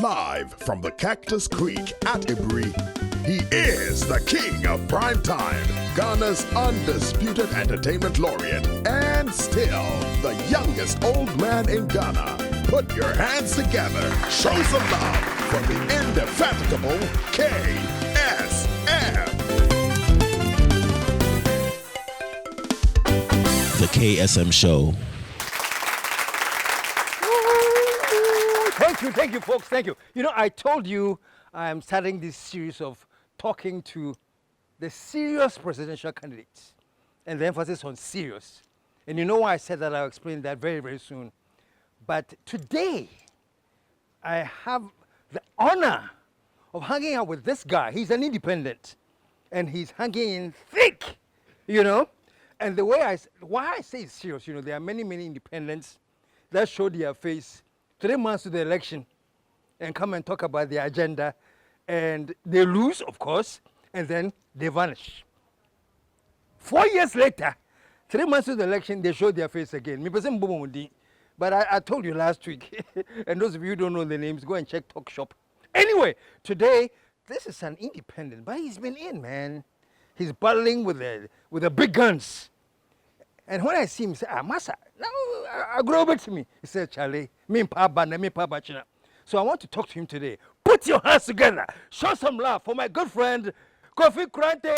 Live from the Cactus Creek at Ibri, he is the king of prime time, Ghana's undisputed entertainment laureate, and still the youngest old man in Ghana. Put your hands together, show some love for the indefatigable KSM. The KSM Show. Thank you, folks. Thank you. You know, I told you I am starting this series of talking to the serious presidential candidates, and the emphasis on serious. And you know why I said that? I'll explain that very, very soon. But today, I have the honor of hanging out with this guy. He's an independent, and he's hanging in thick, you know. And the way why I say it's serious, you know, there are many, many independents that show their face 3 months to the election and come and talk about their agenda, and they lose, of course, and then they vanish. 4 years later, 3 months to the election, they show their face again. But I told you last week, and those of you who don't know the names, go and check Talk Shop. Anyway, today, this is an independent, but he's been in, man. He's battling with the big guns. And when I see him, I say, Masa, now I grow back to me. He said, Charlie, me Papa China. So I want to talk to him today. Put your hands together. Show some love for my good friend, Kofi Koranteng.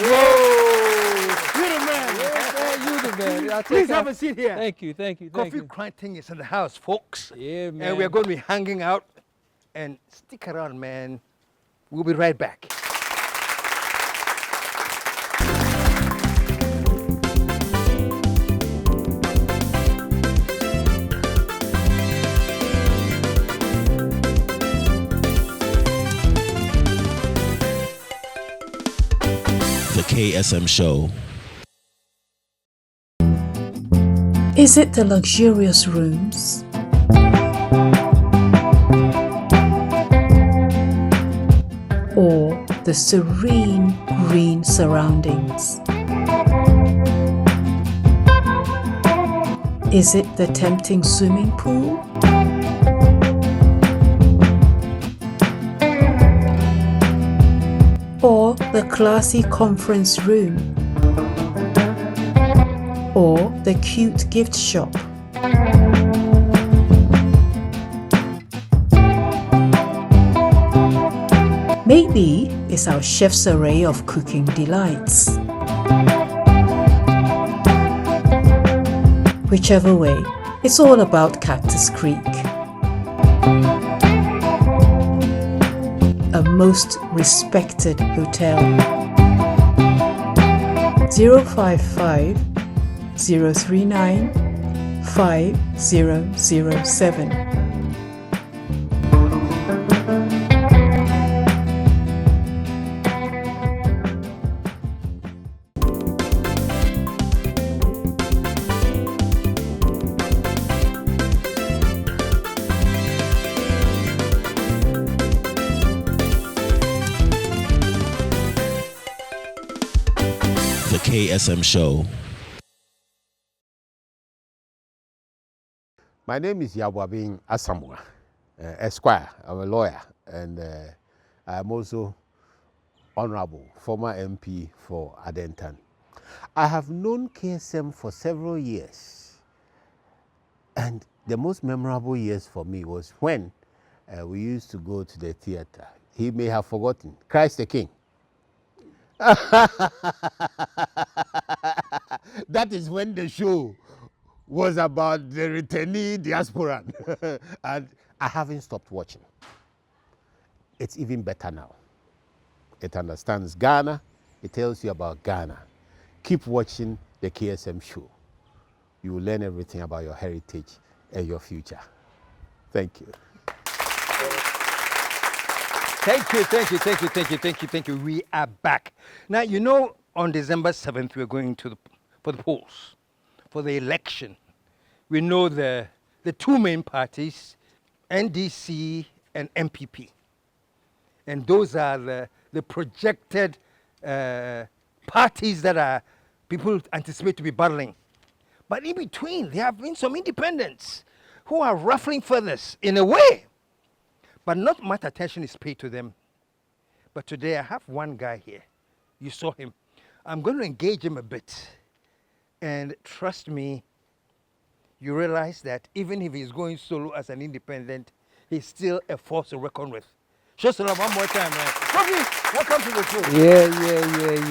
Whoa! You're the man. You the man. Please have a seat here. Thank you. Kofi Koranteng is in the house, folks. Yeah, man. And we're going to be hanging out. And stick around, man. We'll be right back. The KSM Show. Is it the luxurious rooms? Or the serene green surroundings? Is it the tempting swimming pool? Or the classy conference room? Or the cute gift shop? Maybe it's our chef's array of cooking delights. Whichever way, it's all about Cactus Creek. A most respected hotel. 055 039 5007. The KSM Show. My name is Yabwabin Asamoah, Esquire. I'm a lawyer, and I'm also Honorable, former MP for Adentan. I have known KSM for several years, and the most memorable years for me was when we used to go to the theater. He may have forgotten, Christ the King. That is when the show was about the returnee diaspora. And I haven't stopped watching. It's even better now. It understands Ghana. It tells you about Ghana. Keep watching the KSM show. You will learn everything about your heritage and your future. Thank you. Thank you. We are back. Now, you know, on December 7th, we're going for the polls, for the election. We know the two main parties, NDC and MPP. And those are the projected parties that people anticipate to be battling. But in between, there have been some independents who are ruffling feathers in a way. But not much attention is paid to them. But today I have one guy here. You saw him. I'm going to engage him a bit. And trust me, you realize that even if he's going solo as an independent, he's still a force to reckon with. Show salam one more time, man. Kofi, welcome to the show.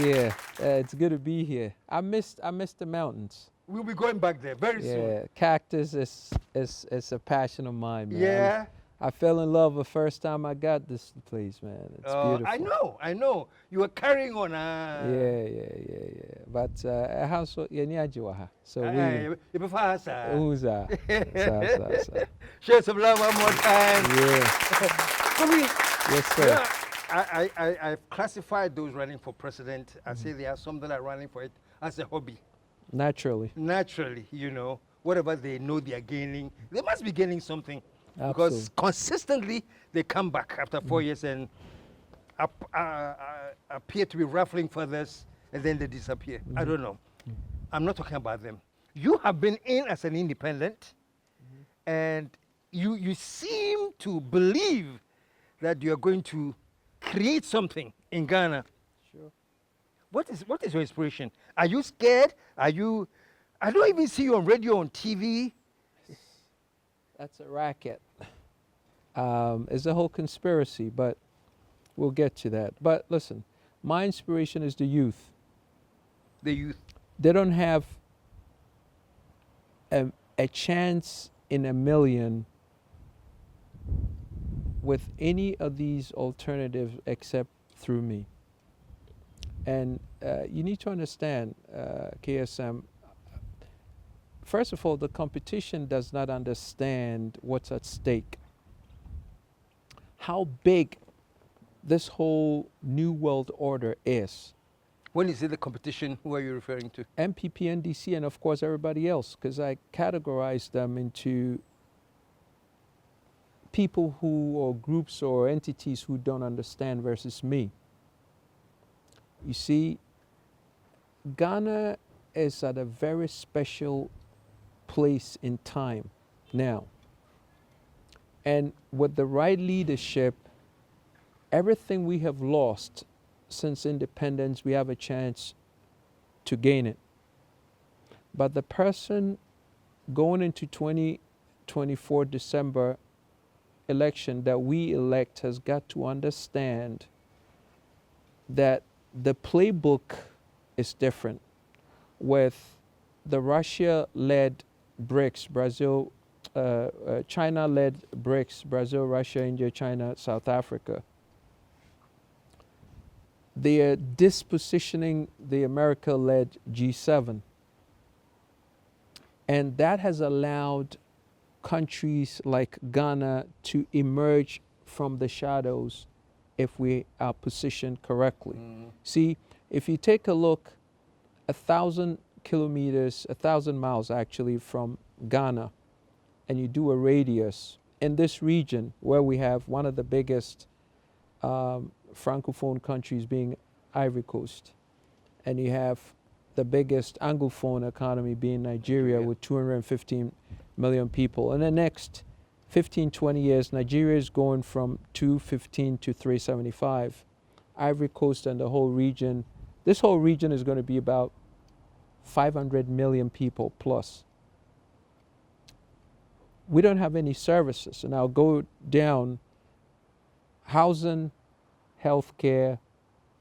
Yeah. It's good to be here. I missed the mountains. We'll be going back there very soon. Yeah, cactus is a passion of mine, man. Yeah. I fell in love the first time I got this place, man. It's beautiful. I know. You were carrying on. Yeah. But house so who's Share some love one more time. Yeah. Kofi, Yes, sir. yeah, I've classified those running for president. I say there are some that are running for it as a hobby. Naturally. Naturally, whatever they know they are gaining, they must be gaining something. Absolutely. Because consistently they come back after 4 years and appear to be ruffling feathers and then they disappear. I don't know. I'm not talking about them. You have been in as an independent and you seem to believe that you are going to create something in Ghana. Sure. What is your inspiration? Are you scared? I don't even see you on radio, on TV. That's a racket. It's a whole conspiracy, but we'll get to that. But listen, my inspiration is the youth. The youth. They don't have a chance in a million with any of these alternatives except through me. And you need to understand, KSM, first of all, the competition does not understand what's at stake. How big this whole new world order is. When you say the competition, who are you referring to? MPP, NDC, and of course everybody else, because I categorize them into people who, or groups or entities who don't understand versus me. You see, Ghana is at a very special place in time now. And with the right leadership, everything we have lost since independence, we have a chance to gain it. But the person going into 2024 December election that we elect has got to understand that the playbook is different. With the Russia-led BRICS, Brazil, China-led BRICS, Brazil, Russia, India, China, South Africa. They are dispositioning the America-led G7. And that has allowed countries like Ghana to emerge from the shadows if we are positioned correctly. See, if you take a look, 1,000 kilometers, 1,000 miles actually from Ghana, and you do a radius in this region where we have one of the biggest Francophone countries being Ivory Coast, and you have the biggest Anglophone economy being Nigeria with 215 million people. In the next 15, 20 years, Nigeria is going from 215 to 375. Ivory Coast and the whole region, this whole region is going to be about 500 million people plus. We don't have any services, and I'll go down: housing, healthcare,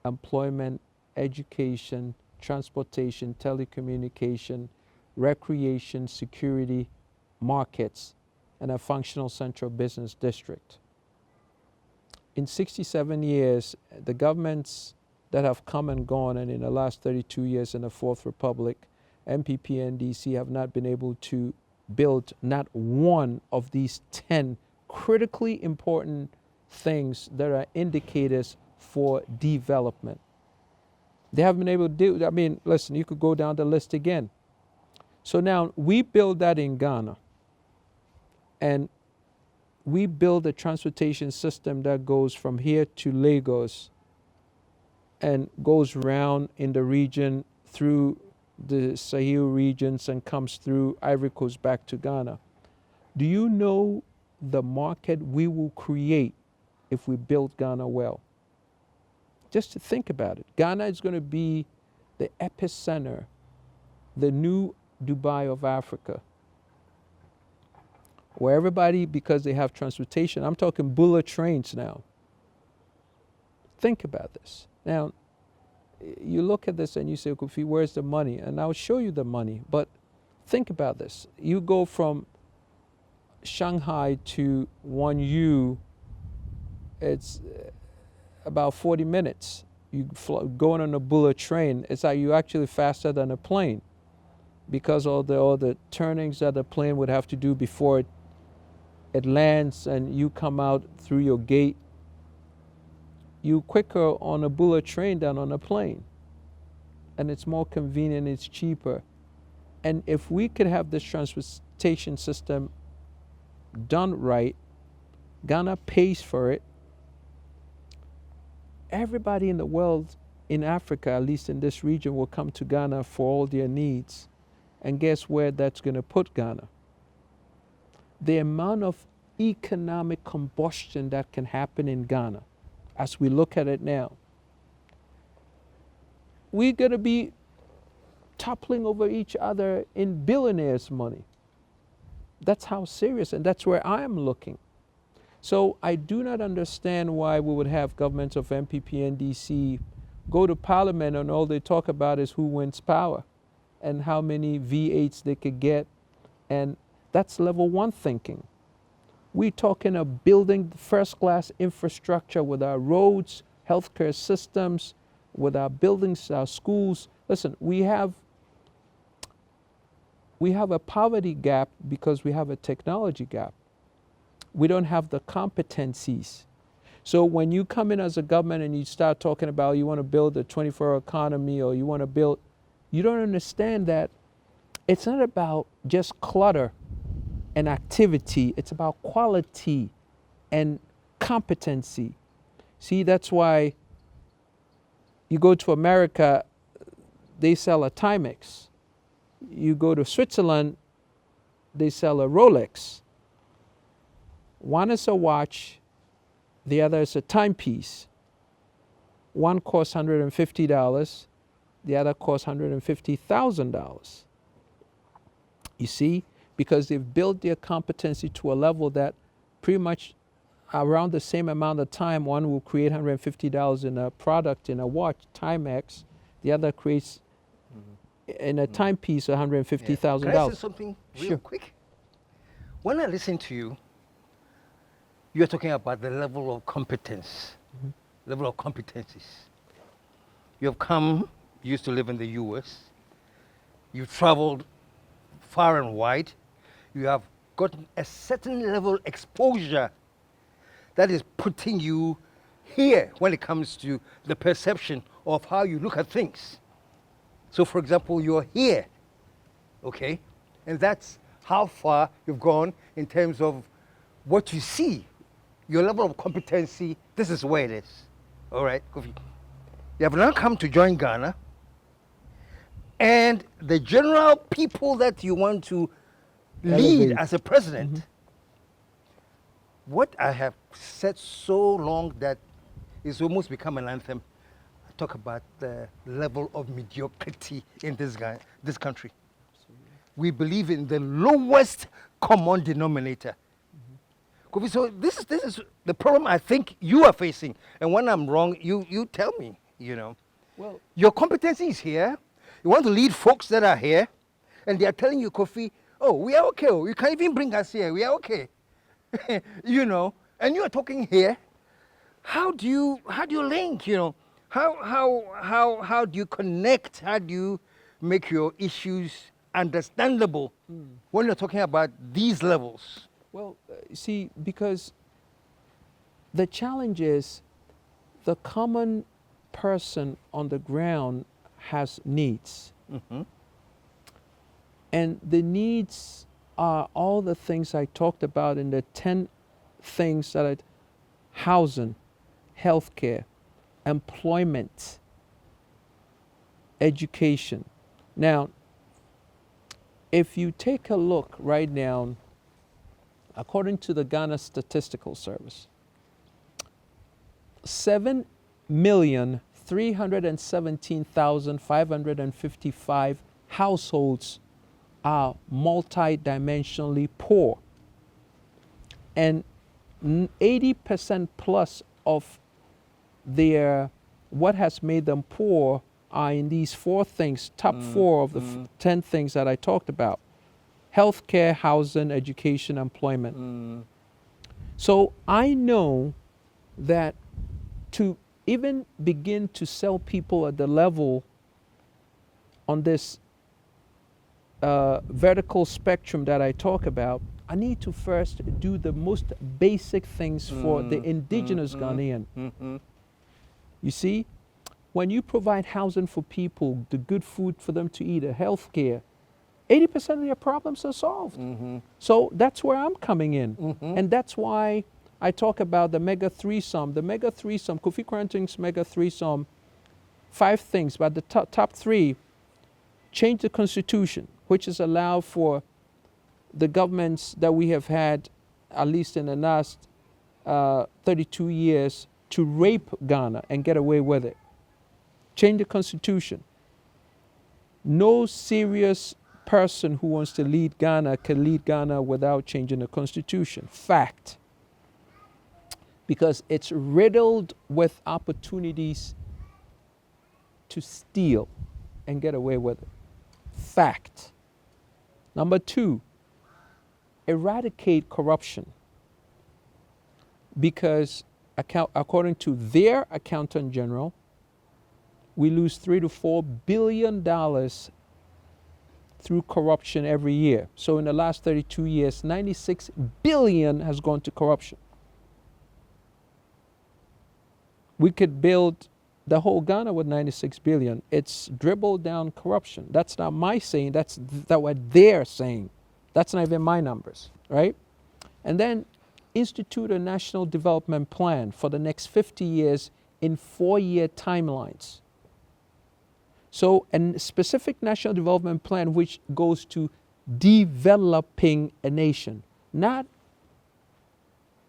employment, education, transportation, telecommunication, recreation, security, markets, and a functional central business district. In 67 years, the governments that have come and gone, and in the last 32 years in the Fourth Republic, MPP and DC have not been able to build not one of these 10 critically important things that are indicators for development. They haven't been able to do, I mean, listen, you could go down the list again. So now we build that in Ghana, and we build a transportation system that goes from here to Lagos and goes around in the region through the Sahel regions and comes through Ivory Coast back to Ghana. Do you know the market we will create if we build Ghana well? Just to think about it. Ghana is going to be the epicenter, the new Dubai of Africa, where everybody, because they have transportation, I'm talking bullet trains now. Think about this. Now, you look at this and you say, Kofi, where's the money? And I'll show you the money. But think about this. You go from Shanghai to 1U, it's about 40 minutes. You going on a bullet train, it's like you're actually faster than a plane, because all the turnings that the plane would have to do before it lands and you come out through your gate. You quicker on a bullet train than on a plane. And it's more convenient, it's cheaper. And if we could have this transportation system done right, Ghana pays for it. Everybody in the world, in Africa, at least in this region, will come to Ghana for all their needs. And guess where that's going to put Ghana? The amount of economic combustion that can happen in Ghana, as we look at it now, we're going to be toppling over each other in billionaires' money. That's how serious, and that's where I am looking. So I do not understand why we would have governments of MPP and DC go to parliament and all they talk about is who wins power and how many V8s they could get. And that's level one thinking. We're talking of building first-class infrastructure with our roads, healthcare systems, with our buildings, our schools. Listen, we have a poverty gap because we have a technology gap. We don't have the competencies. So when you come in as a government and you start talking about you want to build a 24-hour economy or you want to build, you don't understand that it's not about just clutter and activity. It's about quality and competency. See, that's why you go to America, they sell a Timex. You go to Switzerland, they sell a Rolex. One is a watch, the other is a timepiece. One costs $150, the other costs $150,000. You see, because they've built their competency to a level that pretty much around the same amount of time, one will create $150 in a product, in a watch, Timex, the other creates in a timepiece $150,000. Can I say something real quick? When I listen to you, you're talking about the level of competence, level of competencies. You have come, you used to live in the US, you've traveled far and wide, you have gotten a certain level of exposure that is putting you here when it comes to the perception of how you look at things. So for example, you're here, okay? And that's how far you've gone in terms of what you see, your level of competency. This is where it is, all right, Kofi? You have now come to join Ghana, and the general people that you want to lead as a president, what I have said so long that it's almost become an anthem, I talk about the level of mediocrity in this country. We believe in the lowest common denominator. Kofi, so this is the problem I think you are facing. And when I'm wrong, you tell me, you know. Well, your competency is here. You want to lead folks that are here, and they are telling you, Kofi, oh, we are okay. You can't even bring us here. We are okay. You know, and you are talking here. How do you link, you know? How do you connect? How do you make your issues understandable when you're talking about these levels? Well, see, because the challenge is the common person on the ground has needs. And the needs are all the things I talked about in the 10 things that housing, healthcare, employment, education. Now, if you take a look right now, according to the Ghana Statistical Service, 7,317,555 households are multidimensionally poor. And 80% plus of their, what has made them poor are in these four things, top four of the 10 things that I talked about: healthcare, housing, education, employment. So I know that to even begin to sell people at the level on this vertical spectrum that I talk about, I need to first do the most basic things for the indigenous Ghanaian. You see, when you provide housing for people, the good food for them to eat, a health care, 80% of their problems are solved. So that's where I'm coming in. And that's why I talk about the mega threesome. The mega threesome, Kofi Koranteng's mega threesome, 5 things, but the top 3: change the constitution, which has allowed for the governments that we have had, at least in the last 32 years, to rape Ghana and get away with it. Change the constitution. No serious person who wants to lead Ghana can lead Ghana without changing the constitution. Fact. Because it's riddled with opportunities to steal and get away with it. Fact. Number 2, eradicate corruption. Because according to their accountant general, we lose $3 to $4 billion through corruption every year. So in the last 32 years, 96 billion has gone to corruption. We could build the whole Ghana with 96 billion. It's dribbled down corruption. That's not my saying, that's what they're saying. That's not even my numbers, right? And then institute a national development plan for the next 50 years in 4-year timelines. So a specific national development plan which goes to developing a nation, not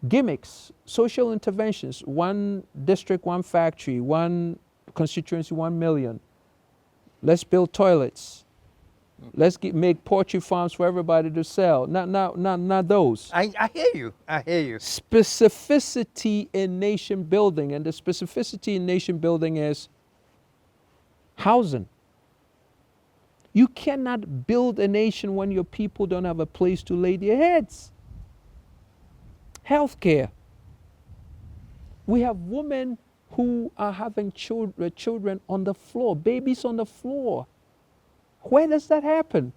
gimmicks, social interventions, 1 district, 1 factory, 1 constituency, 1 million. Let's build toilets. Let's make poultry farms for everybody to sell. Not those. I hear you. I hear you. Specificity in nation building, and the specificity in nation building is housing. You cannot build a nation when your people don't have a place to lay their heads. Healthcare. We have women who are having children on the floor, babies on the floor. Where does that happen?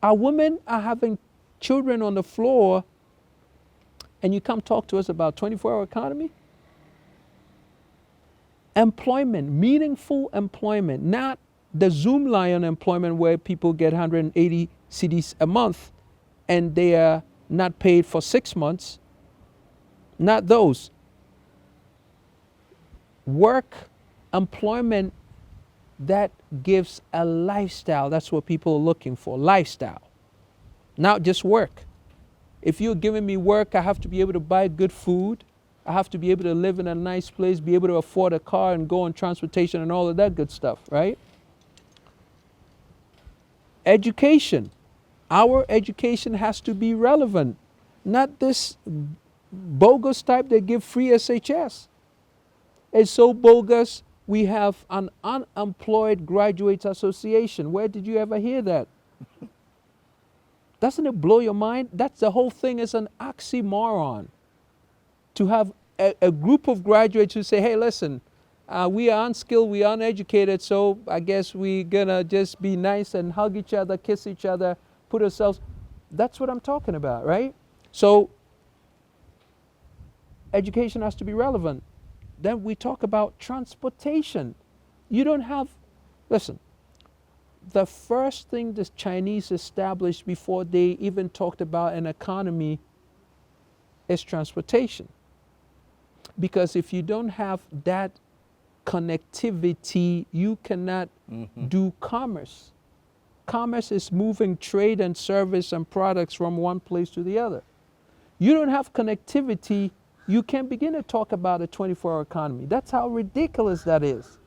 Our women are having children on the floor, and you come talk to us about 24-hour economy? Employment, meaningful employment, not the Zoom lion employment where people get 180 cedis a month and they are not paid for 6 months. Not those. Work, employment that gives a lifestyle. That's what people are looking for, lifestyle. Not just work. If you're giving me work, I have to be able to buy good food. I have to be able to live in a nice place, be able to afford a car and go on transportation and all of that good stuff, right? Education. Our education has to be relevant. Not this bogus type that give free SHS. It's so bogus, we have an unemployed graduates association. Where did you ever hear that? Doesn't it blow your mind? That's the whole thing is an oxymoron. To have a group of graduates who say, hey, listen, we are unskilled, we are uneducated, so I guess we're gonna just be nice and hug each other, kiss each other, put ourselves. That's what I'm talking about, right? So education has to be relevant. Then we talk about transportation. You don't have, listen, the first thing the Chinese established before they even talked about an economy is transportation. Because if you don't have that connectivity, you cannot do commerce. commerce is moving trade and service and products from one place to the other. You don't have connectivity, you can't begin to talk about a 24-hour economy. That's how ridiculous that is.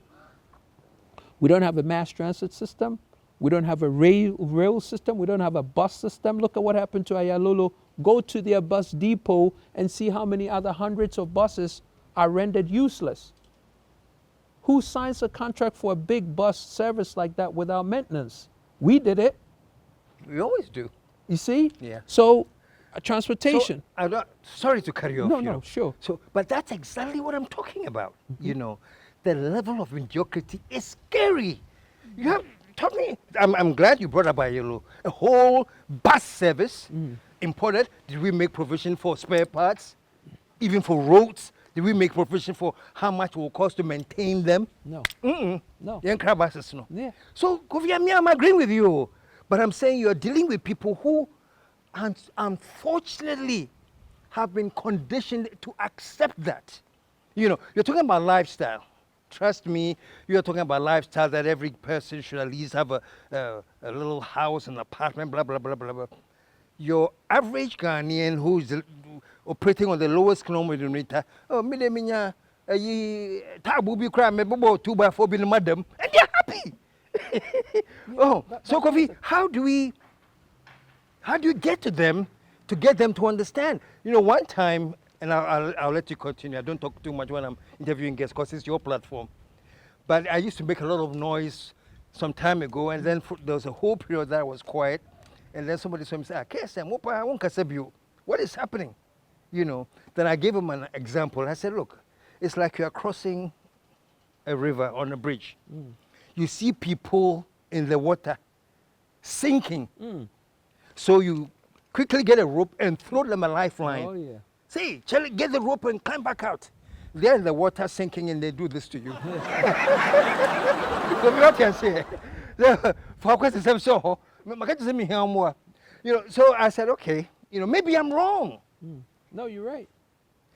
We don't have a mass transit system. We don't have a rail system. We don't have a bus system. Look at what happened to Ayalolo. Go to their bus depot and see how many other hundreds of buses are rendered useless. Who signs a contract for a big bus service like that without maintenance? We did it. We always do. You see? Yeah. So, transportation. So, I'm not, sorry to cut you off. No, you no, know. sure. So, but that's exactly what I'm talking about. You know, the level of mediocrity is scary. You have taught me. I'm glad you brought up Ayolo. A whole bus service imported. Did we make provision for spare parts? Even for roads? Did we make provision for how much it will cost to maintain them? No. No. Young crab buses, no. Yeah. So, Kofi, I'm agreeing with you. But I'm saying you're dealing with people who, unfortunately, have been conditioned to accept that. You know, you're talking about lifestyle. Trust me, you're talking about lifestyle that every person should at least have a little house, an apartment, blah, blah, blah, blah, blah. Your average Ghanaian who's operating on the lowest denominator, oh, minya, tabu bi kra me bobo 2x4 bi madam, and they're happy. Oh, so Kofi, how do you get to them to get them to understand? You know, one time, and I'll let you continue. I don't talk too much when I'm interviewing guests because it's your platform. But I used to make a lot of noise some time ago, and then there was a whole period that I was quiet, and then somebody saw me say, KSM, what is happening? You know, then I gave him an example. I said, look, it's like you are crossing a river on a bridge. You see people in the water sinking. So you quickly get a rope and throw them a lifeline. Oh, yeah. Say, Charlie, get the rope and climb back out. They're in the water sinking and they do this to you. So what can I say? For questions, I'm so, you know, so I said, okay, you know, maybe I'm wrong. No, you're right.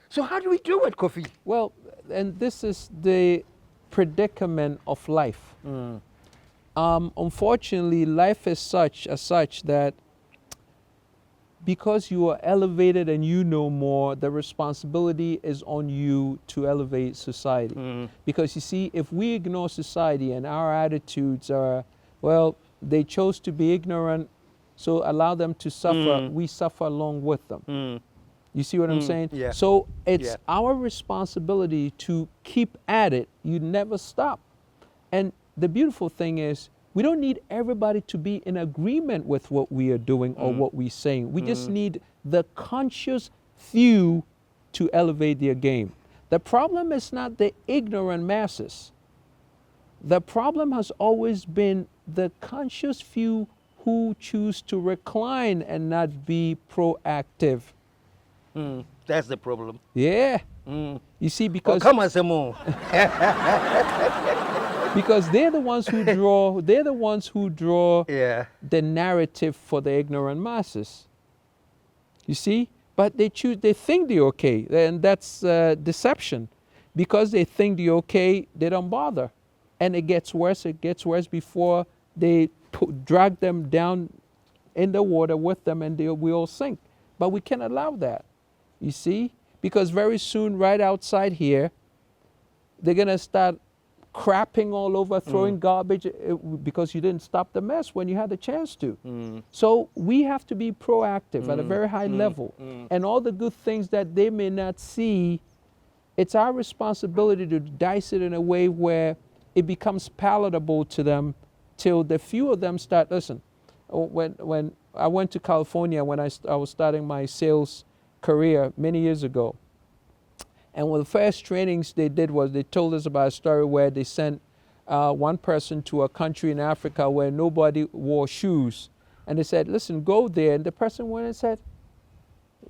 So how do we do it, Kofi? Well, and this is the predicament of life. Unfortunately, life is such that because you are elevated and you know more, the responsibility is on you to elevate society. Because you see, if we ignore society and our attitudes are, well, they chose to be ignorant, so allow them to suffer, we suffer along with them. You see what I'm saying? Yeah. So it's our responsibility to keep at it. You never stop. And the beautiful thing is, we don't need everybody to be in agreement with what we are doing or what we're saying. We just need the conscious few to elevate their game. The problem is not the ignorant masses. The problem has always been the conscious few who choose to recline and not be proactive. That's the problem. Yeah. You see, because Come on, some more. because they're the ones who draw. They're the ones who draw Yeah. the narrative for the ignorant masses. You see, but they choose. They think they're okay, and that's deception. Because they think they're okay, they don't bother, and it gets worse. It gets worse before they drag them down in the water with them, and we all sink. But we can't allow that. You see, because very soon, right outside here, they're gonna start crapping all over, throwing garbage because you didn't stop the mess when you had the chance to. So we have to be proactive at a very high level. And all the good things that they may not see, it's our responsibility to dice it in a way where it becomes palatable to them till the few of them start, listen, when I went to California when I was starting my sales career many years ago. And one of the first trainings they did was they told us about a story where they sent one person to a country in Africa where nobody wore shoes. And they said, listen, go there. And the person went and said,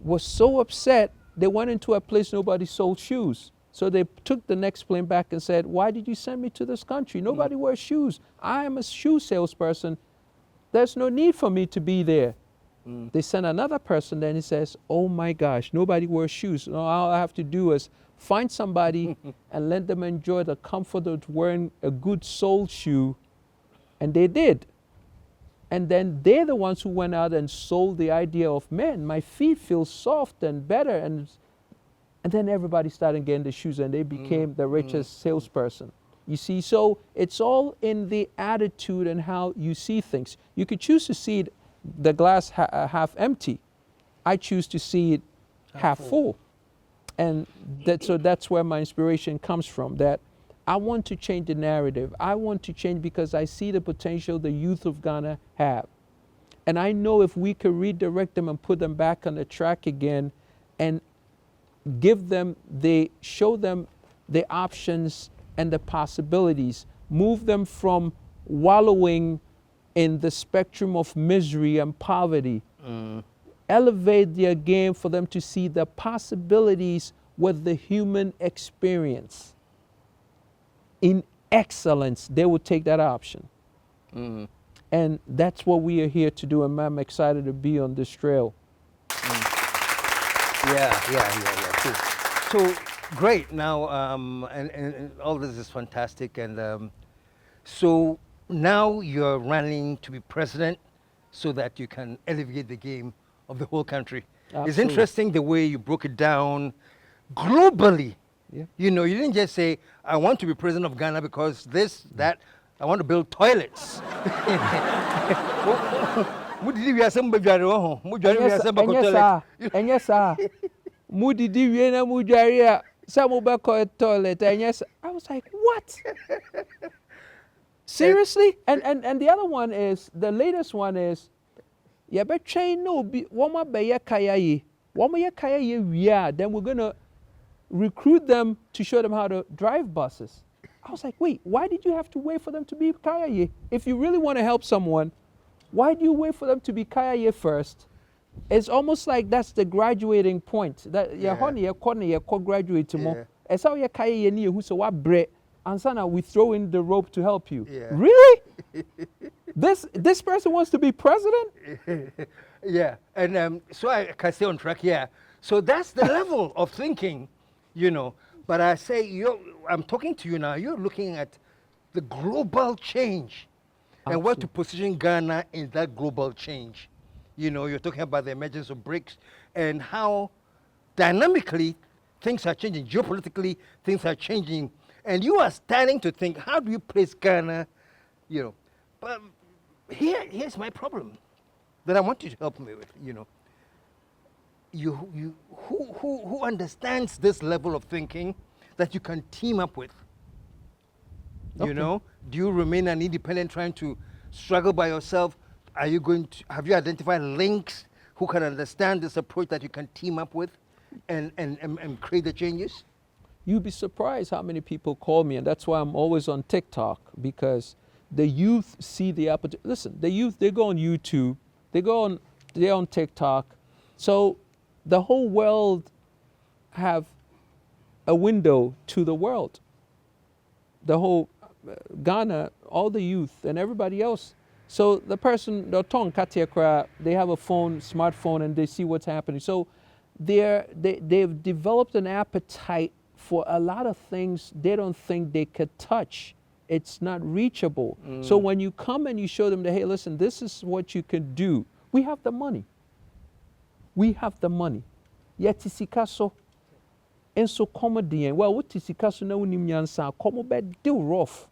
was so upset, they went into a place nobody sold shoes. So they took the next plane back and said, why did you send me to this country? Nobody wears shoes. I am a shoe salesperson. There's no need for me to be there. They send another person, then he says, oh my gosh, nobody wears shoes. No, all I have to do is find somebody and let them enjoy the comfort of wearing a good soled shoe. And they did. And then they're the ones who went out and sold the idea of, man, my feet feel soft and better. And then everybody started getting the shoes and they became the richest salesperson. You see, so it's all in the attitude and how you see things. You could choose to see the glass half empty. I choose to see it half full. And so that's where my inspiration comes from, that I want to change the narrative. I want to change because I see the potential the youth of Ghana have. And I know if we could redirect them and put them back on the track again and show them the options and the possibilities, move them from wallowing in the spectrum of misery and poverty, elevate their game for them to see the possibilities with the human experience. In excellence, they will take that option. And that's what we are here to do, and I'm excited to be on this trail. Cool. So great. Now, and all this is fantastic. And so now you're running to be president so that you can elevate the game of the whole country. Absolutely. It's interesting the way you broke it down globally. Yeah. You know, you didn't just say, I want to be president of Ghana because this, that, I want to build toilets. And yes, sir. Moody Diviana Mujaria, Samubako toilet, and yes, I was like, what? Seriously? And the other one is, the latest one is, yeah, but train no, Wama Baya Kayayi, Wama Kayayi, then we're going to recruit them to show them how to drive buses. I was like, wait, why did you have to wait for them to be Kayayi? If you really want to help someone, why do you wait for them to be Kayayi first? It's almost like that's the graduating point. That graduate tomorrow. It's how you Kayayi who so what bread, and so we throw in the rope to help you. Yeah. Really? This person wants to be president? Yeah, and so I can stay on track here. So that's the level of thinking, you know. But I say, I'm talking to you now, you're looking at the global change and where to position Ghana in that global change. You know, you're talking about the emergence of BRICS and how dynamically things are changing. Geopolitically, things are changing. And you are starting to think, how do you place Ghana, you know. But here's my problem that I want you to help me with, you know. Who understands this level of thinking that you can team up with? Okay. You know, do you remain an independent trying to struggle by yourself? Are you going to, have you identified links who can understand this approach that you can team up with and create the changes? You'd be surprised how many people call me, and that's why I'm always on TikTok, because the youth see the opportunity. Listen, the youth, they go on YouTube, they're on TikTok. So the whole world have a window to the world. The whole Ghana, all the youth and everybody else. So the person, they have a phone, smartphone, and they see what's happening. So they've developed an appetite for a lot of things they don't think they could touch. It's not reachable. So when you come and you show them that, hey, listen, this is what you can do. We have the money. We have the money. Yet tisikaso, and so comedy, well, what tisikaso na unim nyansa, komo be do rough.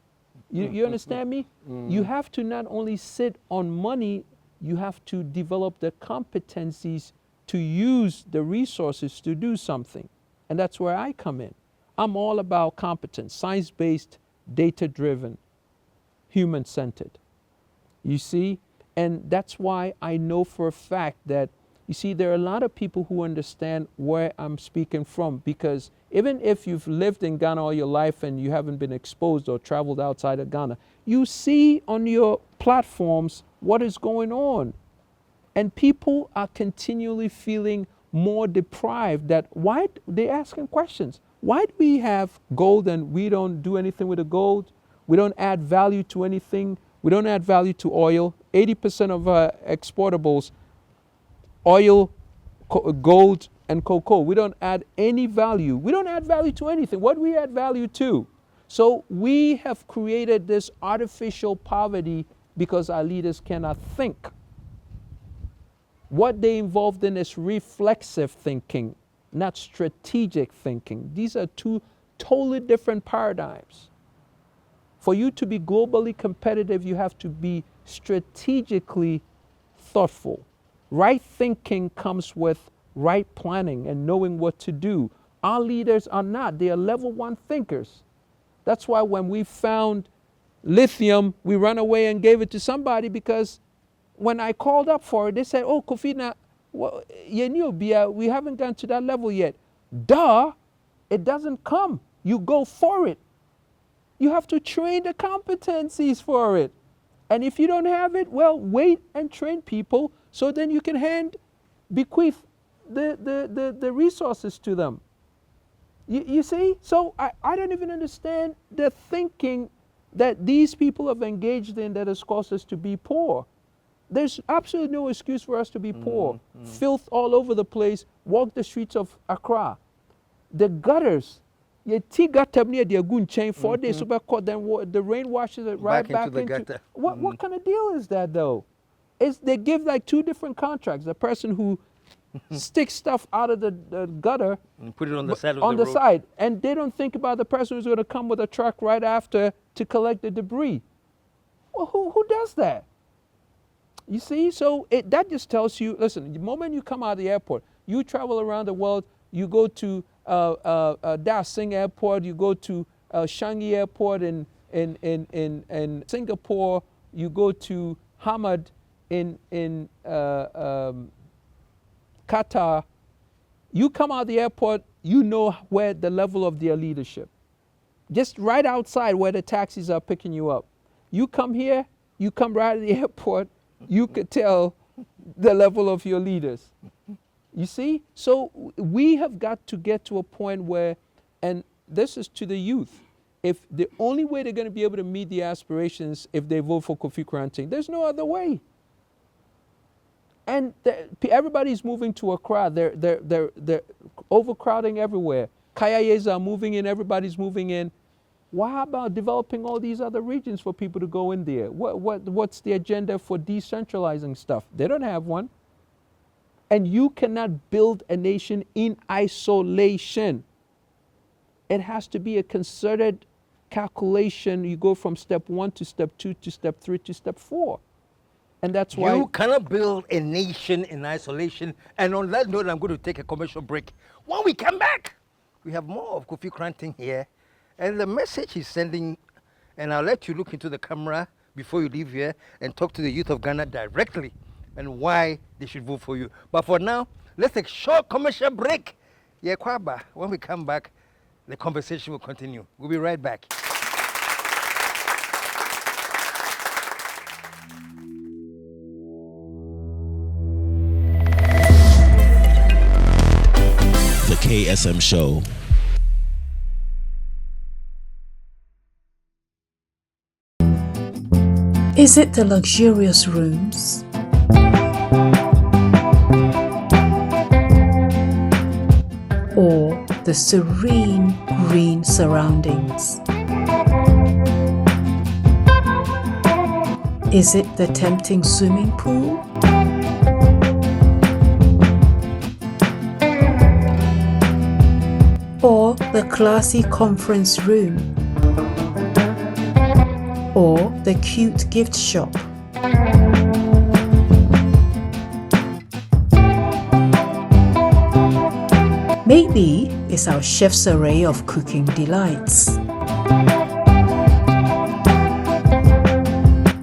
You understand me? You have to not only sit on money, you have to develop the competencies to use the resources to do something. And that's where I come in. I'm all about competence, science-based, data-driven, human-centered. You see? And that's why I know for a fact that, you see, there are a lot of people who understand where I'm speaking from, because even if you've lived in Ghana all your life and you haven't been exposed or traveled outside of Ghana, you see on your platforms what is going on. And people are continually feeling more deprived. That why they're asking questions. Why do we have gold and we don't do anything with the gold? We don't add value to anything. We don't add value to oil. 80% of our exportables, oil, gold, and cocoa. We don't add any value. We don't add value to anything. What do we add value to? So we have created this artificial poverty because our leaders cannot think. What they involved in is reflexive thinking, not strategic thinking. These are two totally different paradigms. For you to be globally competitive, you have to be strategically thoughtful. Right thinking comes with right planning and knowing what to do. Our leaders are not. They are level 1 thinkers. That's why when we found lithium, we ran away and gave it to somebody, because when I called up for it, they said, oh, Kofi, we haven't gone to that level yet. Duh, it doesn't come. You go for it. You have to train the competencies for it. And if you don't have it, well, wait and train people so then you can bequeath the resources to them. You see? So I don't even understand the thinking that these people have engaged in that has caused us to be poor. There's absolutely no excuse for us to be poor. Filth all over the place. Walk the streets of Accra. The gutters. You see gutter near the Agun chain 4 days, so then the rain washes it right back into the gutter. What kind of deal is that, though? They give like 2 different contracts. The person who sticks stuff out of the gutter and put it on the side of the road. Side, and they don't think about the person who's going to come with a truck right after to collect the debris. Well, who does that? You see, so that just tells you, listen, the moment you come out of the airport, you travel around the world, you go to Da Sing Airport, you go to Changi Airport in Singapore, you go to Hamad in Qatar, you come out of the airport, you know where the level of their leadership. Just right outside where the taxis are picking you up. You come here, you come right at the airport, you could tell the level of your leaders. You see? So we have got to get to a point where, and this is to the youth, if the only way they're going to be able to meet the aspirations if they vote for Kofi Koranteng, there's no other way. And everybody's moving to Accra. They're overcrowding everywhere. Kayayes are moving in, everybody's moving in. Why about developing all these other regions for people to go in there? What's the agenda for decentralizing stuff? They don't have one. And you cannot build a nation in isolation. It has to be a concerted calculation. You go from step 1 to step 2 to step 3 to step 4. And that's why you cannot build a nation in isolation. And on that note, I'm going to take a commercial break. When we come back, we have more of Kofi Koranteng here. And the message he's sending, and I'll let you look into the camera before you leave here and talk to the youth of Ghana directly and why they should vote for you. But for now, let's take a short commercial break. Yeah, Kwaba. When we come back, the conversation will continue. We'll be right back. The KSM Show. Is it the luxurious rooms? Or the serene green surroundings? Is it the tempting swimming pool? Or the classy conference room? Or the cute gift shop? Maybe it's our chef's array of cooking delights.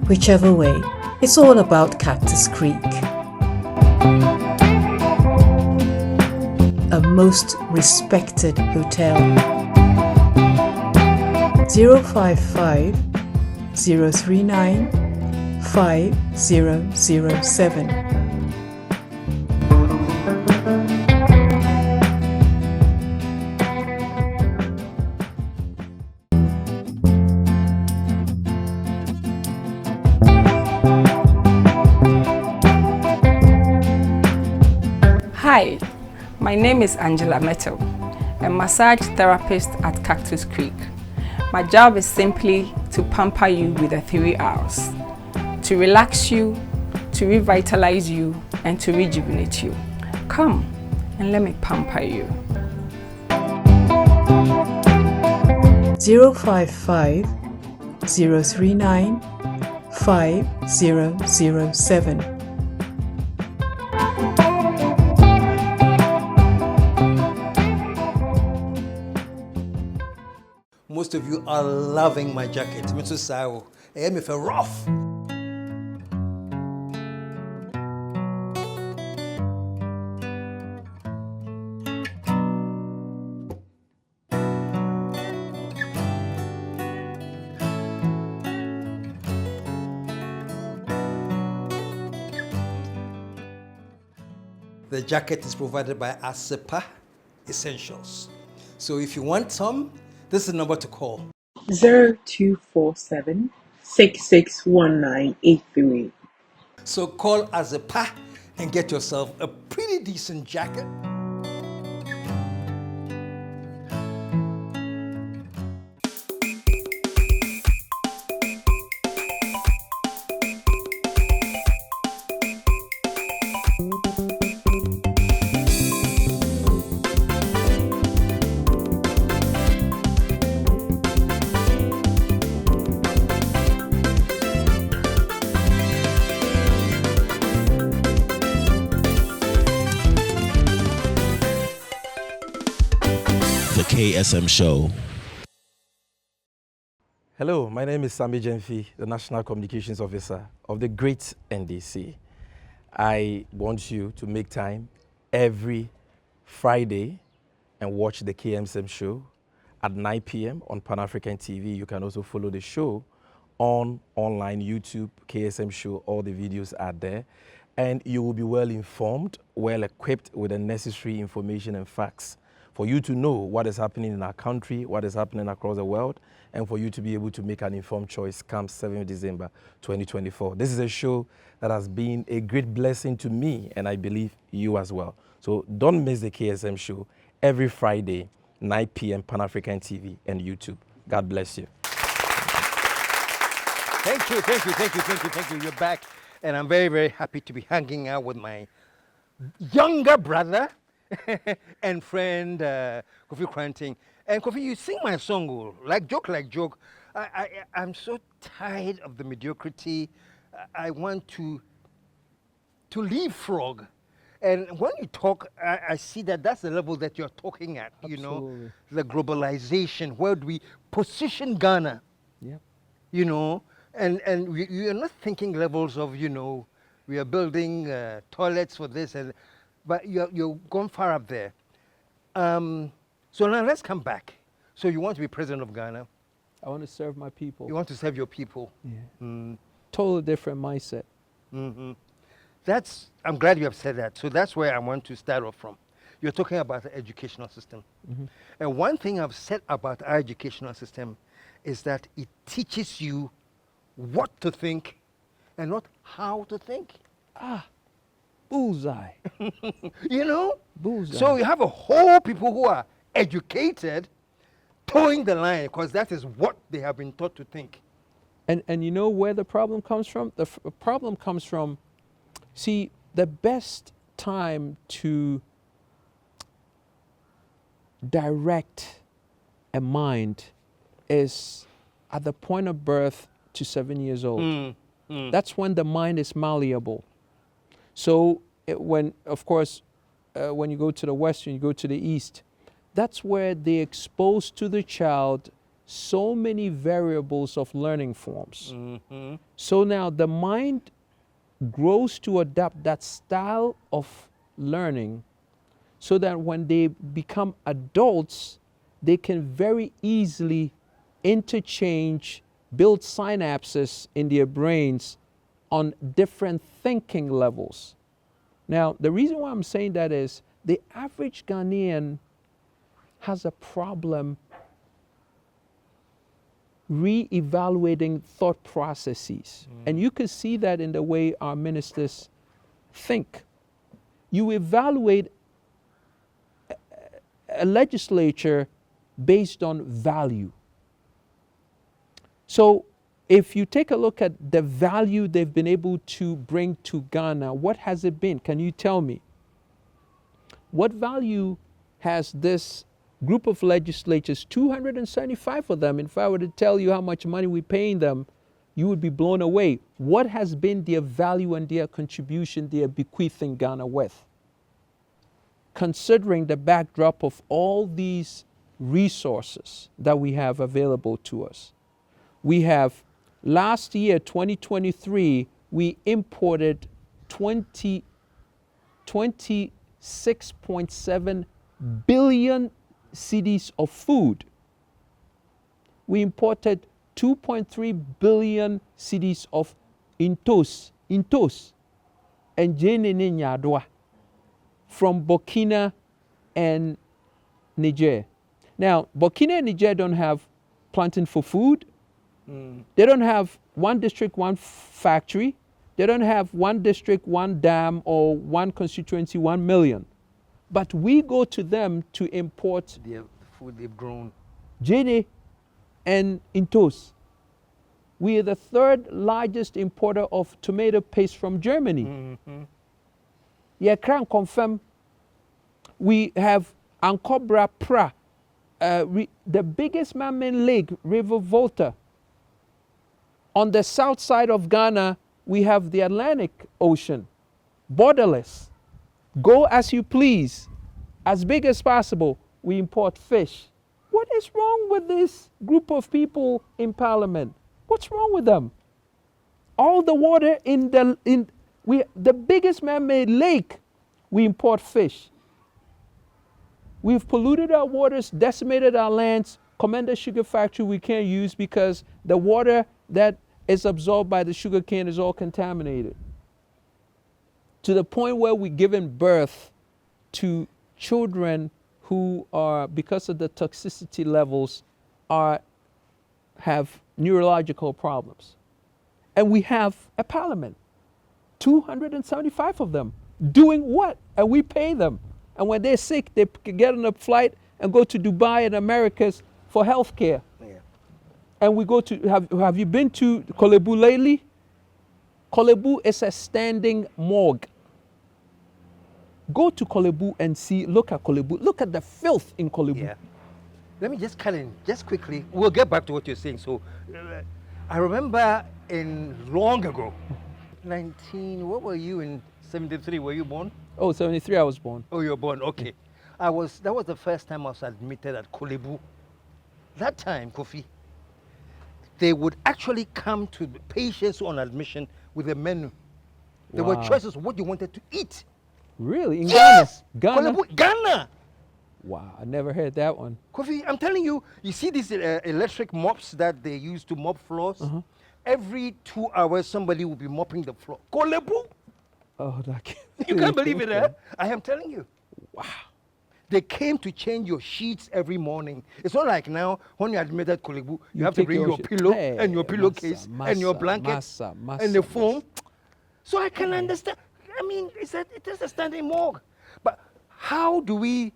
Whichever way, it's all about Cactus Creek. A most respected hotel. 055 039 5007. Hi, my name is Angela Metal, a massage therapist at Cactus Creek. My job is simply to pamper you with the 3 R's. to relax you, to revitalize you, and to rejuvenate you. Come and let me pamper you. 055 039 5007. Most of you are loving my jacket. Mr. Sao, I am if rough. The jacket is provided by KSM Essentials. So if you want some, this is the number to call. 0247 661983. So call KSM and get yourself a pretty decent jacket. The KSM Show. Hello, my name is Sammy Jenfi, the National Communications Officer of the great NDC. I want you to make time every Friday and watch the KSM Show at 9 p.m. on Pan-African TV. You can also follow the show on online YouTube, KSM Show. All the videos are there. And you will be well informed, well equipped with the necessary information and facts for you to know what is happening in our country, what is happening across the world, and for you to be able to make an informed choice come 7th December 2024. This is a show that has been a great blessing to me, and I believe you as well. So don't miss the KSM Show every Friday, 9 p.m. Pan-African TV and YouTube. God bless you. Thank you, thank you, thank you, thank you, thank you. You're back, and I'm very, very happy to be hanging out with my younger brother and friend Kofi Koranteng. And Kofi, you sing my song, like joke, like joke. I'm so tired of the mediocrity. I want to leapfrog. And when you talk, I see that that's the level that you're talking at, you know, the globalization. Where do we position Ghana? Yep. You know, and you're not thinking levels of, you know, we are building toilets for this, but you're gone far up there. So now let's come back. So you want to be president of Ghana? I want to serve my people. You want to serve your people? Yeah. Totally different mindset. Mm-hmm. I'm glad you have said that. So that's where I want to start off from. You're talking about the educational system. Mm-hmm. And one thing I've said about our educational system is that it teaches you what to think and not how to think. Bullseye. You know? Bullseye. So you have a whole people who are educated towing the line because that is what they have been taught to think. And you know where the problem comes from? The problem comes from, see, the best time to direct a mind is at the point of birth to 7 years old. That's when the mind is malleable. So when you go to the West, when you go to the East, that's where they expose to the child so many variables of learning forms. So now the mind grows to adapt that style of learning so that when they become adults, they can very easily interchange, build synapses in their brains on different thinking levels. Now, the reason why I'm saying that is the average Ghanaian has a problem re-evaluating thought processes. And you can see that in the way our ministers think. You evaluate a legislature based on value. So if you take a look at the value they've been able to bring to Ghana, what has it been? Can you tell me? What value has this group of legislators, 275 of them, if I were to tell you how much money we're paying them, you would be blown away. What has been their value and their contribution they are bequeathing Ghana with? Considering the backdrop of all these resources that we have available to us. We have, last year, 2023, we imported 26.7 billion cedis of food. We imported 2.3 billion cedis of intos, and jene nyadwa from Burkina and Niger. Now, Burkina and Niger don't have planting for food. They don't have one district, one factory. They don't have one district, one dam, or one constituency, 1 million. But we go to them to import The food they've grown. jene and intos. We are the third largest importer of tomato paste from Germany. Yeah, can confirm. We have Ankobra Pra, the biggest man-made lake, River Volta. On the south side of Ghana, we have the Atlantic Ocean, borderless. Go as you please, as big as possible. We import fish. What is wrong with this group of people in Parliament? What's wrong with them? All the water the biggest man-made lake, we import fish. We've polluted our waters, decimated our lands. Commander Sugar Factory we can't use because the water that is absorbed by the sugar cane is all contaminated. To the point where we're giving birth to children who are, because of the toxicity levels, have neurological problems. And we have a parliament, 275 of them, doing what? And we pay them. And when they're sick, they get on a flight and go to Dubai and Americas for health care. Yeah. And we go to, have you been to Kolebu lately? Kolebu is a standing morgue. Go to Kolebu and see, look at Kolebu. Look at the filth in Kolebu. Yeah. Let me just cut in, just quickly. We'll get back to what you're saying. So, I remember long ago, what were you in 73? Were you born? Oh, 73 I was born. Oh, you were born, okay. That was the first time I was admitted at Kolebu. That time, Kofi, they would actually come to the patients on admission with a menu. There were choices of what you wanted to eat. Really? In Yes! Ghana? Kolebu, Ghana! Wow, I never heard that one. Kofi, I'm telling you, you see these electric mops that they use to mop floors? Every 2 hours, somebody will be mopping the floor. Kolebu! Oh, You can't believe it, eh? I am telling you. Wow. They came to change your sheets every morning. It's not like now, when you're admitted at Kolebu, you have to take bring your your shit. pillow Hey, and your pillowcase and your massa, blanket massa, and the massa, foam. So I can understand. I mean, it is a standing morgue. But how do we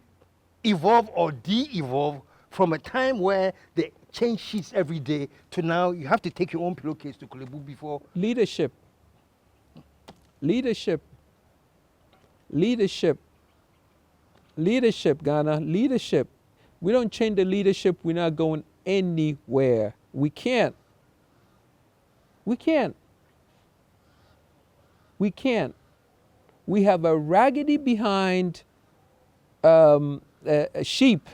evolve or de-evolve from a time where they change sheets every day to now you have to take your own pillowcase to Kolebu before? Leadership. Leadership. Leadership. Leadership, Ghana. Leadership. We don't change the leadership, we're not going anywhere. We can't. We can't. We can't. We have a raggedy behind a sheep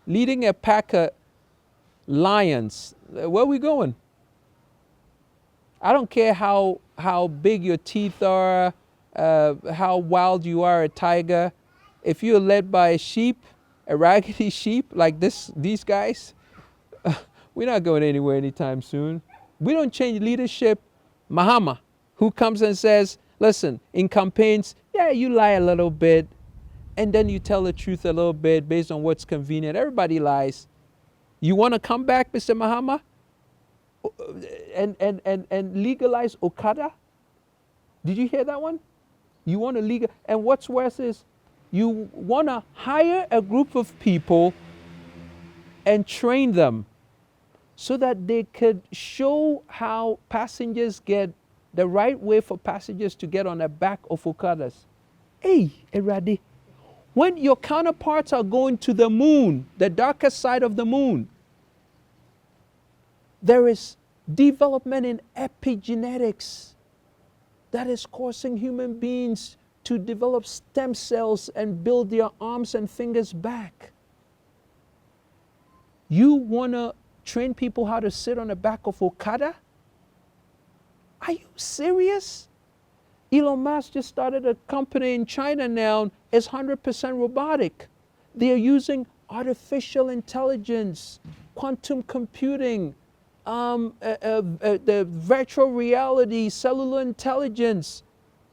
leading a pack of lions. Where are we going? I don't care how big your teeth are, how wild you are, a tiger. If you're led by a sheep, a raggedy sheep like these guys, we're not going anywhere anytime soon. We don't change leadership. Mahama, who comes and says, listen, in campaigns, yeah, you lie a little bit, and then you tell the truth a little bit based on what's convenient. Everybody lies. You want to come back, Mr. Mahama, and legalize Okada? Did you hear that one? You want to legal, and what's worse is you want to hire a group of people and train them so that they could show how passengers get the right way for passengers to get on the back of Okadas. Hey, Eradi, when your counterparts are going to the moon, the darkest side of the moon, there is development in epigenetics that is causing human beings to develop stem cells and build their arms and fingers back. You want to train people how to sit on the back of Okada? Are you serious? Elon Musk just started a company in China now. It's 100% robotic. They are using artificial intelligence, quantum computing, the virtual reality, cellular intelligence,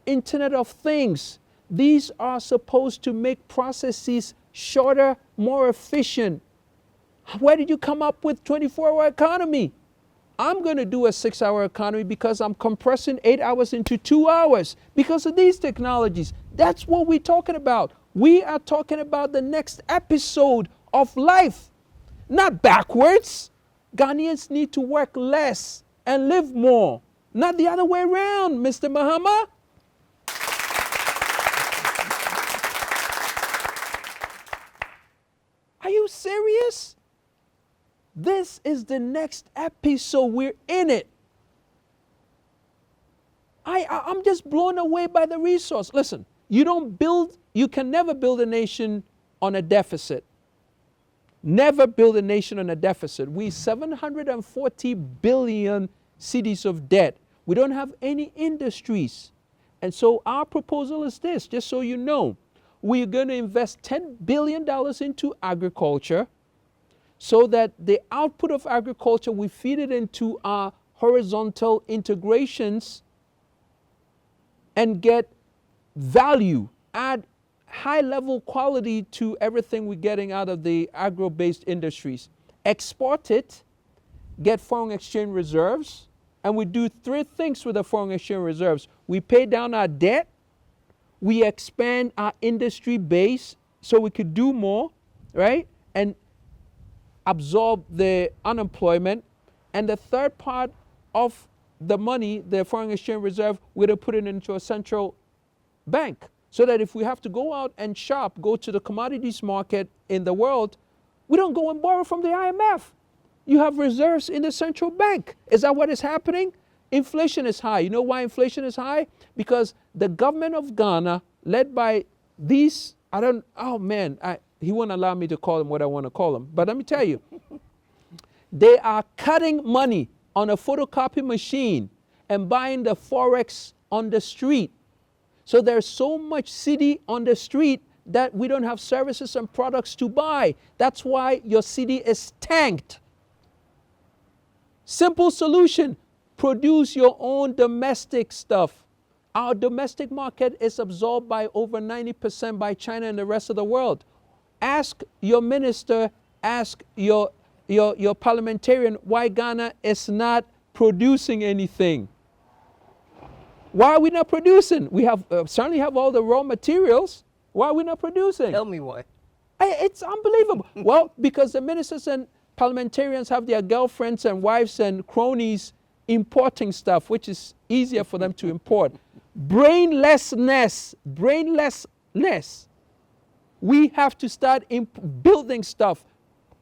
Internet of Things. These are supposed to make processes shorter, more efficient. Where did you come up with 24-hour economy? I'm going to do a 6-hour economy because I'm compressing 8 hours into 2 hours because of these technologies. That's what we're talking about. We are talking about the next episode of life, not backwards. Ghanaians need to work less and live more, not the other way around, Mr. Mahama. Are you serious? This is the next episode. We're in it. I'm just blown away by the resource. Listen, you can never build a nation on a deficit. Never build a nation on a deficit. We 740 billion cedis of debt. We don't have any industries. And so our proposal is this, just so you know. We're going to invest $10 billion into agriculture, so that the output of agriculture, we feed it into our horizontal integrations and get value, add high-level quality to everything we're getting out of the agro-based industries. Export it, get foreign exchange reserves, and we do 3 things with the foreign exchange reserves. We pay down our debt, we expand our industry base so we could do more, right? And absorb the unemployment, and the third part of the money, the foreign exchange reserve, we're to put it into a central bank, so that if we have to go out and shop, go to the commodities market in the world, we don't go and borrow from the IMF. You have reserves in the central bank. Is that what is happening? Inflation is high. You know why inflation is high? Because the government of Ghana, led by these, he won't allow me to call them what I want to call them. But let me tell you, they are cutting money on a photocopy machine and buying the Forex on the street. So there's so much cedi on the street that we don't have services and products to buy. That's why your cedi is tanked. Simple solution, produce your own domestic stuff. Our domestic market is absorbed by over 90% by China and the rest of the world. Ask your minister, ask your parliamentarian why Ghana is not producing anything. Why are we not producing? We have certainly have all the raw materials. Why are we not producing? Tell me why. It's unbelievable. Well, because the ministers and parliamentarians have their girlfriends and wives and cronies importing stuff, which is easier for them to import. Brainlessness. We have to start building stuff,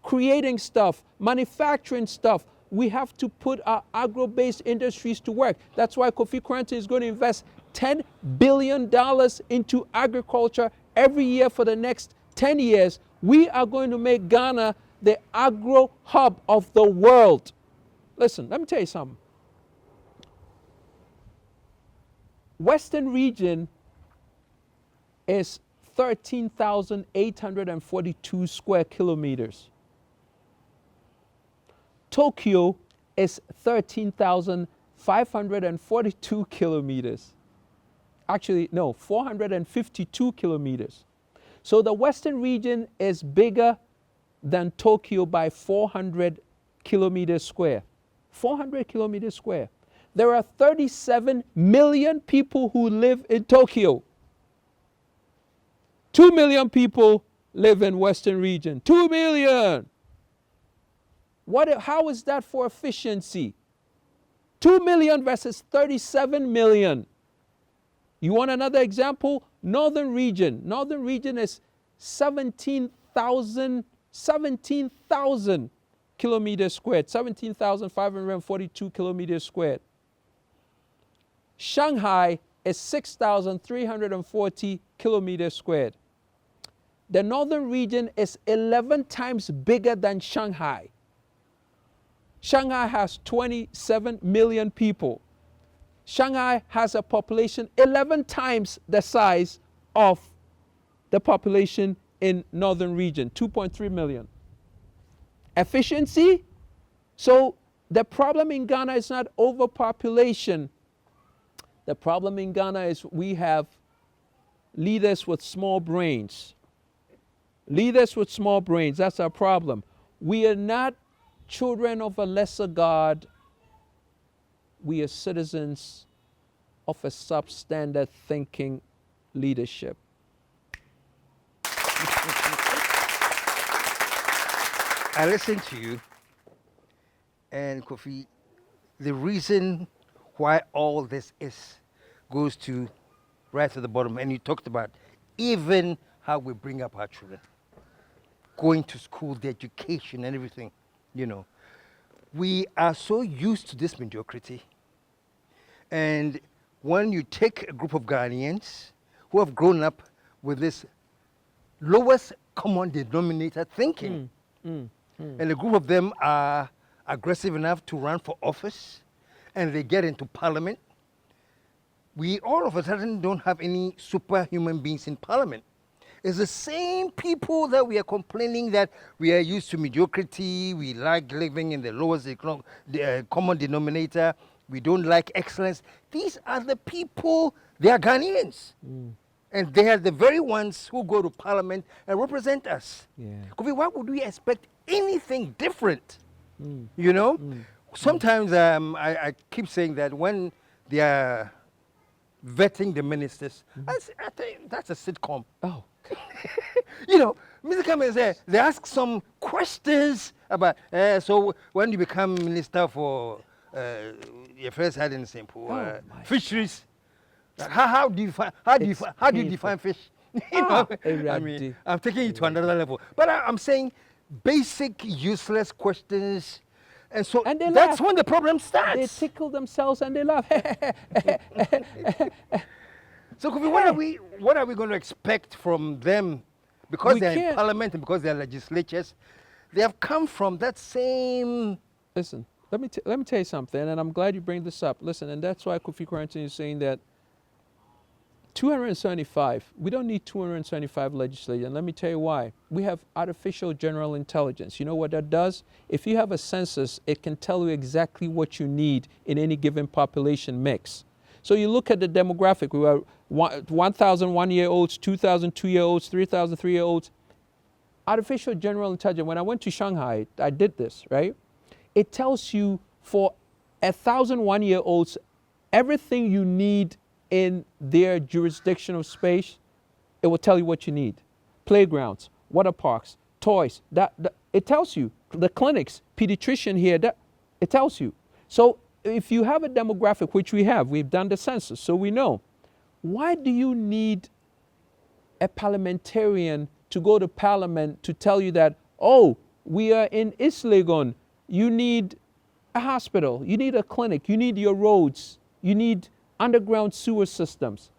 creating stuff, manufacturing stuff. We have to put our agro-based industries to work. That's why Kofi Koranteng is going to invest $10 billion into agriculture every year for the next 10 years. We are going to make Ghana the agro hub of the world. Listen, let me tell you something. Western region is 13,842 square kilometers. Tokyo is 13,542 kilometers. Actually, no, 452 kilometers. So the Western region is bigger than Tokyo by 400 kilometers square. 400 kilometers square. There are 37 million people who live in Tokyo. 2 million people live in Western region. 2 million. How is that for efficiency? 2 million versus 37 million. You want another example? Northern region. Northern region is 17,000 kilometers squared, 17,542 kilometers squared. Shanghai is 6,340 kilometers squared. The northern region is 11 times bigger than Shanghai. Shanghai has 27 million people. Shanghai has a population 11 times the size of the population in northern region, 2.3 million. Efficiency? So the problem in Ghana is not overpopulation. The problem in Ghana is we have leaders with small brains. Leaders with small brains, that's our problem. We are not children of a lesser God. We are citizens of a substandard thinking leadership. I listened to you, and Kofi, the reason why all this goes to right to the bottom, and you talked about even how we bring up our children, going to school, the education and everything, you know. We are so used to this mediocrity. And when you take a group of Ghanaians who have grown up with this lowest common denominator thinking, and a group of them are aggressive enough to run for office, and they get into parliament, we all of a sudden don't have any superhuman beings in parliament. It's the same people that we are complaining that we are used to mediocrity, we like living in the lowest common denominator, we don't like excellence. These are the people, they are Ghanaians. And they are the very ones who go to parliament and represent us. Yeah. Kofi, why would we expect anything different? You know? Sometimes I keep saying that when they are vetting the ministers, I think that's a sitcom. Oh. You know, Mr. Kamen said they ask some questions about, so when you become minister for your first had in simple fisheries, how do you define fish? You know, I mean, I'm taking it to another level. But I'm saying basic useless questions. And so and that's when the problem starts. They tickle themselves and they laugh. So Kofi, what are we going to expect from them? Because they're in parliament and because they're legislatures, they have come from that same... Listen, let me tell you something, and I'm glad you bring this up. Listen, and that's why Kofi Koranteng is saying that 275, we don't need 275 legislators, and let me tell you why. We have artificial general intelligence. You know what that does? If you have a census, it can tell you exactly what you need in any given population mix. So you look at the demographic, we have 1,000 1-year-olds, 2,000 2-year-olds, 3,000 3-year-olds. Artificial general intelligence, when I went to Shanghai, I did this, right? It tells you for 1,000 1-year-olds, everything you need in their jurisdictional space, it will tell you what you need. Playgrounds, water parks, toys, it tells you. The clinics, pediatrician here, it tells you. So if you have a demographic, which we've done the census, so we know, why do you need a parliamentarian to go to parliament to tell you that, oh, we are in East Legon, you need a hospital, you need a clinic, you need your roads, you need underground sewer systems.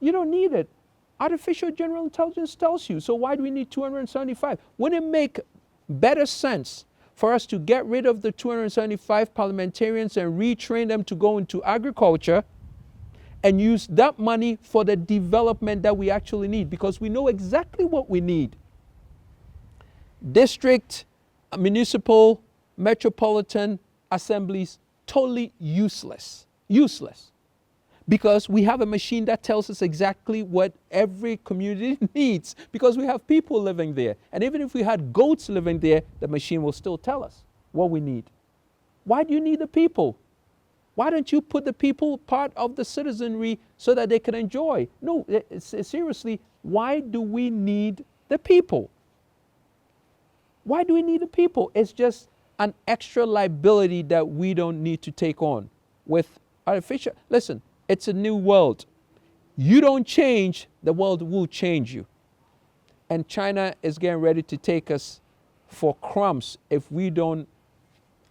You don't need it. Artificial general intelligence tells you. So why do we need 275? Wouldn't it make better sense for us to get rid of the 275 parliamentarians and retrain them to go into agriculture and use that money for the development that we actually need? Because we know exactly what we need. District, municipal, metropolitan assemblies, totally useless. Useless. Because we have a machine that tells us exactly what every community needs, because we have people living there. And even if we had goats living there, the machine will still tell us what we need. Why do you need the people? Why don't you put the people part of the citizenry so that they can enjoy? No, seriously, why do we need the people? Why do we need the people? It's just an extra liability that we don't need to take on with artificial. Listen, it's a new world. You don't change, the world will change you. And China is getting ready to take us for crumbs if we don't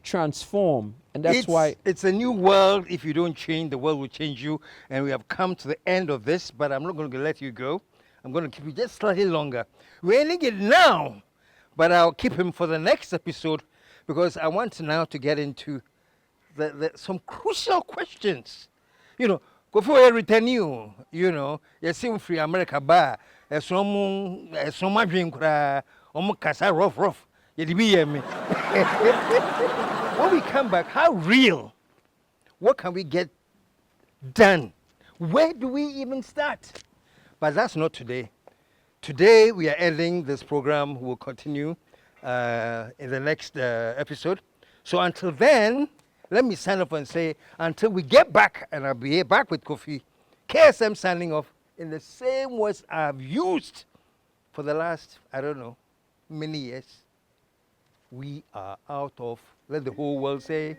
transform. And that's why it's a new world. If you don't change, the world will change you. And we have come to the end of this, but I'm not going to let you go. I'm going to keep you just slightly longer. We're ending it now, but I'll keep him for the next episode because I want now to get into some crucial questions. You know, Kofi will return you know, you see free America bar, some dream cry, kasa rough, you be me. When we come back, how real? What can we get done? Where do we even start? But that's not today. Today we are ending this program. We'll continue in the next episode. So until then, let me sign off and say, until we get back, and I'll be here back with Kofi, KSM signing off in the same words I've used for the last, I don't know, many years. We are out of, let the whole world say.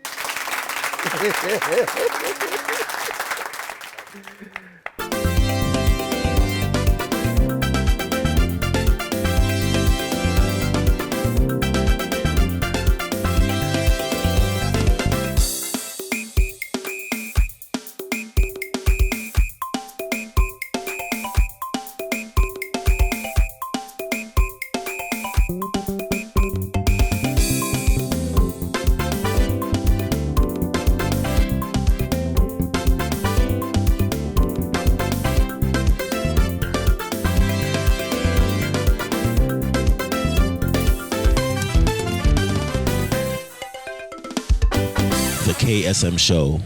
The KSM Show.